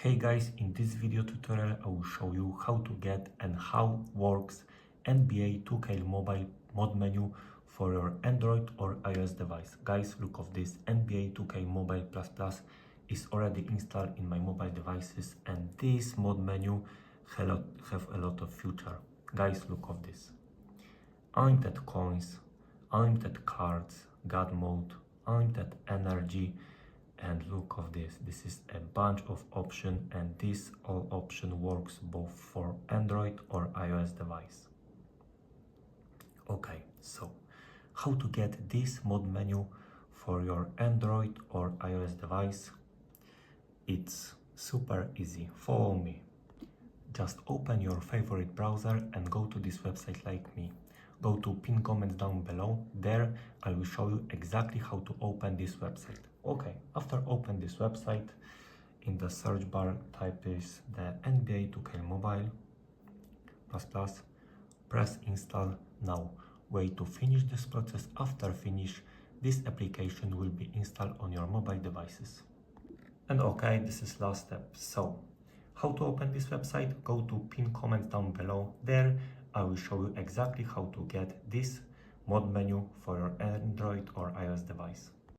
Hey guys, in this video tutorial I will show you how to get and how works NBA 2K mobile mod menu for your Android or iOS device. Guys, look of this NBA 2K mobile plus is already installed in my mobile devices, and this mod menu have a lot of feature. Guys, look of this. Unlimited coins, unlimited cards, God mode, unlimited energy, and look of this is a bunch of option, and this all option works both for Android or iOS device. Okay, so how to get this mod menu for your Android or iOS device? It's super easy, follow me. Just open your favorite browser and go to this website like me. Go to pin comments down below. There I will show you exactly how to open this website. Okay, after open this website, in the search bar type is the NBA 2K mobile plus, press install now. Wait to finish this process. After finish, this application will be installed on your mobile devices. And okay, this is last step. So how to open this website? Go to pin comments down below. There I will show you exactly how to get this mod menu for your Android or iOS device.